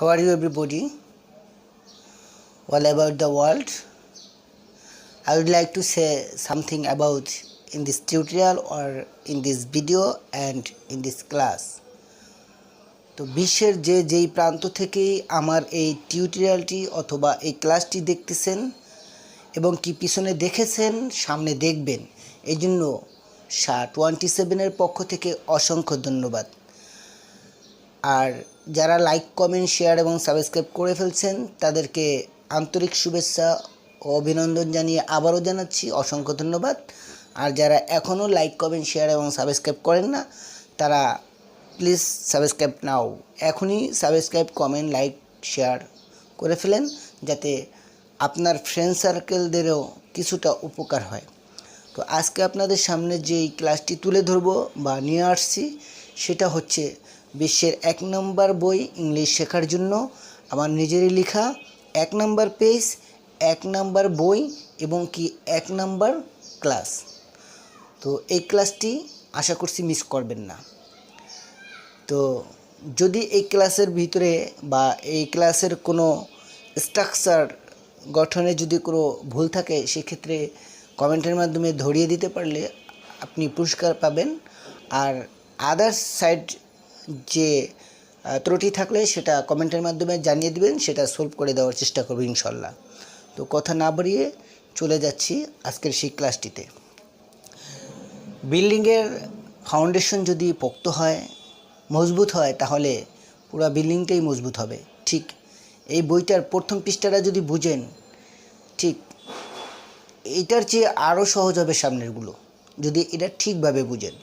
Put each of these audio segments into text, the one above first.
How are you everybody? All about the world. I would like to say something about in this tutorial or in this video and in this class. তো বিশ্বের যেই প্রান্ত থেকেই আমার এই টিউটোরিয়ালটি অথবা এই ক্লাসটি দেখতেছেন এবং কি পিছনে দেখেছেন সামনে দেখবেন এই জন্য 27 এর পক্ষ থেকে অসংখ্য ধন্যবাদ। আর যারা লাইক কমেন্ট শেয়ার এবং সাবস্ক্রাইব করে ফেলছেন তাদেরকে আন্তরিক শুভেচ্ছা ও অভিনন্দন জানিয়ে আবারও জানাচ্ছি অসংখ্য ধন্যবাদ। আর যারা এখনও লাইক কমেন্ট শেয়ার এবং সাবস্ক্রাইব করেন না তারা প্লিজ সাবস্ক্রাইব নাও, এখনই সাবস্ক্রাইব কমেন্ট লাইক শেয়ার করে ফেলেন যাতে আপনার ফ্রেন্ড সার্কেলদেরও কিছুটা উপকার হয়। তো আজকে আপনাদের সামনে যেই ক্লাসটি তুলে ধরব বা নিয়ে আসছি সেটা হচ্ছে বিশ্বের 1 নম্বর বই ইংলিশ শেখার জন্য আমার নিজেরই লেখা 1 নম্বর পেজ, 1 নম্বর বই এবং কি 1 নম্বর ক্লাস। তো এই ক্লাসটি আশা করছি মিস করবেন না। তো যদি এই ক্লাসের ভিতরে বা এই ক্লাসের কোনো স্ট্রাকচার গঠনে যদি কোনো ভুল থাকে সেক্ষেত্রে কমেন্টের মাধ্যমে ধরিয়ে দিতে পারলে আপনি পুরস্কার পাবেন। আর আদার্স সাইড যে ত্রুটি থাকলে সেটা কমেন্টের মাধ্যমে জানিয়ে দেবেন, সেটা সলভ করে দেওয়ার চেষ্টা করব ইনশাল্লাহ। তো কথা না বাড়িয়ে চলে যাচ্ছি আজকের সেই ক্লাসটিতে। বিল্ডিংয়ের ফাউন্ডেশন যদি পোক্ত হয় মজবুত হয় তাহলে পুরো বিল্ডিংটাই মজবুত হবে। ঠিক এই বইটার প্রথম পৃষ্ঠাটা যদি বুঝেন ঠিক এটার চেয়ে আরও সহজ হবে সামনেরগুলো যদি এটা ঠিকভাবে বুঝেন।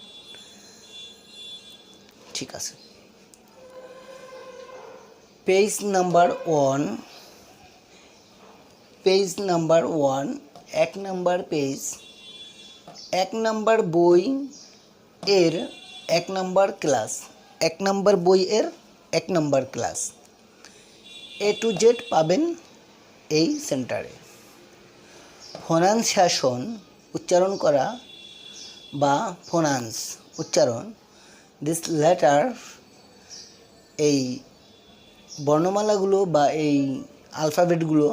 ঠিক আছে, পেজ নাম্বার 1, 1 নম্বর পেজ, 1 নম্বর বই এর 1 নম্বর ক্লাস, 1 নম্বর বই এর 1 নম্বর ক্লাস। A to Z পাবেন এই সেন্টারে। প্রনাউন্সিয়েশন উচ্চারণ করা বা প্রনাউন্স উচ্চারণ, দিস লেটার এই বর্ণমালাগুলো বা এই আলফাবেটগুলো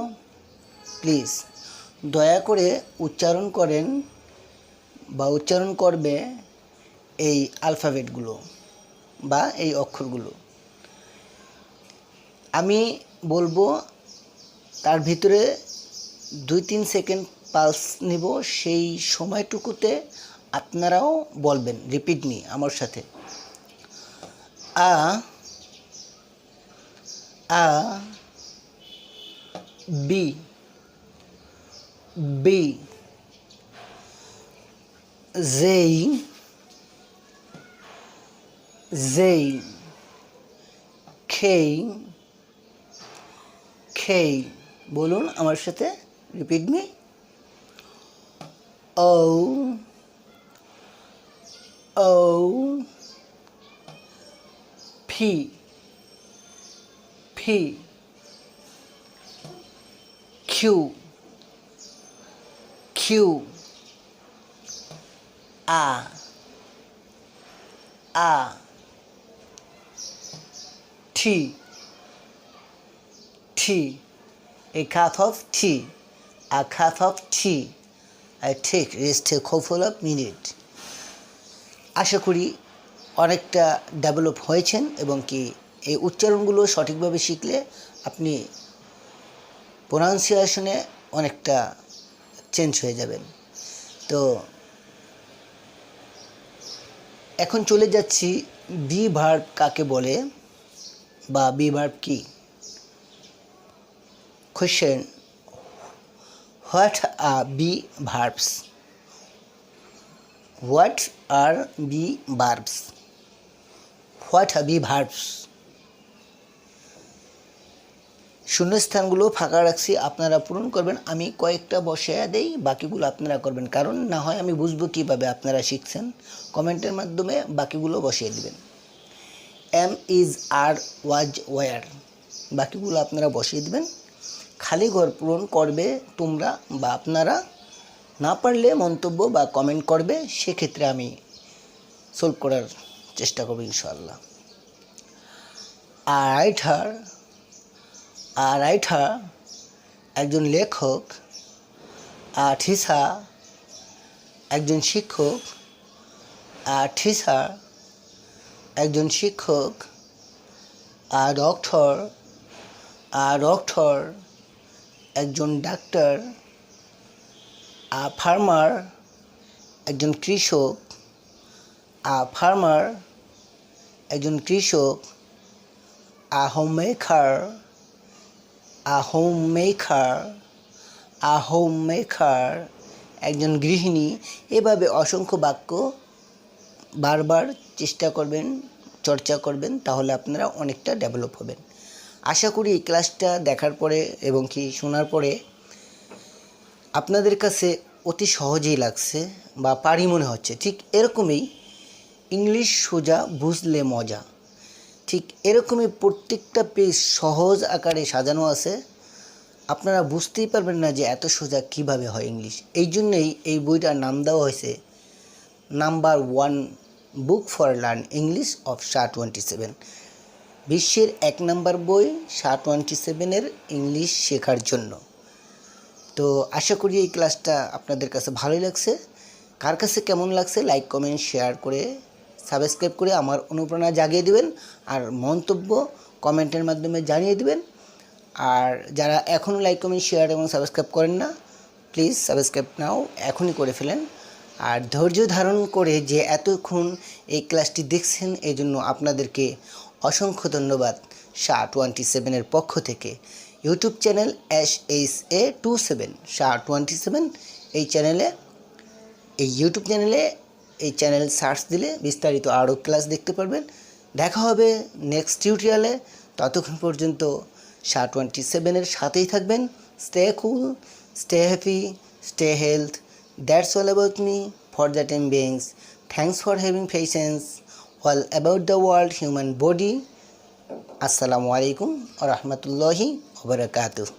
প্লিজ দয়া করে উচ্চারণ করেন বা উচ্চারণ করবে এই আলফাবেটগুলো বা এই অক্ষরগুলো। আমি বলবো তার ভিতরে 2-3 সেকেন্ড পালস নিব, সেই সময়টুকুতে আপনারাও বলবেন রিপিট মি আমার সাথে। আ আ বি বি, জেই জেই, খেই খেই, বলুন আমার সাথে রিপিট মি। ও ও, ফি ফি, কিউ কিউ, আ আ, টি টি, a cup of tea, a cup of tea. I take rest a couple of minutes. আশা করি অনেকটা ডেভেলপ হয়েছেন এবং কি এই উচ্চারণগুলো সঠিকভাবে শিখলে আপনি প্রনাউন্সিয়েশনে অনেকটা চেঞ্জ হয়ে যাবেন। তো এখন চলে যাচ্ছি বি ভার্ব কাকে বলে বা বি ভার্ব কি। Question: What are be verbs? What are be verbs? What are be verbs? শূন্যস্থানগুলো ফাঁকা রাখছি, আপনারা পূরণ করবেন। আমি কয়েকটা বসিয়ে দেই, বাকিগুলো আপনারা করবেন, কারণ না হয় আমি বুঝবো কীভাবে আপনারা শিখছেন। কমেন্টের মাধ্যমে বাকিগুলো বসিয়ে দিবেন। Am is, are, was, were, বাকিগুলো আপনারা বসিয়ে দিবেন। খালি ঘর পূরণ করবে তোমরা বা আপনারা, না পারলে মন্তব্য বা কমেন্ট করবে, সেক্ষেত্রে আমি সলভ করার চেষ্টা করব ইনশাআল্লাহ। I write her a writer একজন লেখক, আ টিচার একজন শিক্ষক, আ টিচার একজন শিক্ষক, ডক্টর একজন ডাক্তার, ফার্মার একজন কৃষক, ফার্মার একজন কৃষক, হোমমেকার হোমমেকার একজন গৃহিণী। এভাবে অসংখ্য বাক্য বারবার চেষ্টা করবেন, চর্চা করবেন, তাহলে আপনারা অনেকটা ডেভেলপ হবেন। আশা করি এই ক্লাসটা দেখার পরে এবং কি শোনার পরে আপনাদের কাছে অতি সহজেই লাগছে বা পারি মনে হচ্ছে। ঠিক এরকমই ইংলিশ সোজা বুঝলে মজা, ঠিক এরকমই প্রত্যেকটা পেজ সহজ আকারে সাজানো আছে। আপনারা বুঝতেই পারবেন না যে এত সোজা কিভাবে হয় ইংলিশ। এই জন্যেই এই বইটার নাম দেওয়া হয়েছে number 1 book for learn English of SHA-27। বিশ্বের 1 নাম্বার বই SHA-27 ইংলিশ শেখার জন্য। তো আশা করি এই ক্লাসটা আপনাদের কাছে ভালোই লাগছে। কার কাছে কেমন লাগছে লাইক কমেন্ট শেয়ার করে সাবস্ক্রাইব করে আমার অনুপ্রেরণা জাগিয়ে দেবেন, আর মন্তব্য কমেন্টের মাধ্যমে জানিয়ে দেবেন। আর যারা এখনও লাইক কমেন্ট শেয়ার এবং সাবস্ক্রাইব করেন না, প্লিজ সাবস্ক্রাইব নাও, এখনই করে ফেলেন। আর ধৈর্য ধারণ করে যে এতক্ষণ এই ক্লাসটি দেখছেন, এই জন্য আপনাদেরকে অসংখ্য ধন্যবাদ SHA-27 পক্ষ থেকে। ইউটিউব চ্যানেল SHA-27 SHA-27 এই ইউটিউব চ্যানেলে এই চ্যানেল সার্চ দিলে বিস্তারিত আরও ক্লাস দেখতে পারবেন। দেখা হবে নেক্সট টিউটোরিয়ালে। ততক্ষণ পর্যন্ত SHA-27 সাথেই থাকবেন। Stay cool, stay happy, stay health. That's all about me for the time beings. Thanks for having patience all about the world human body. আসসালামু আলাইকুম ওয়া রাহমাতুল্লাহি ওয়া বারাকাতুহু।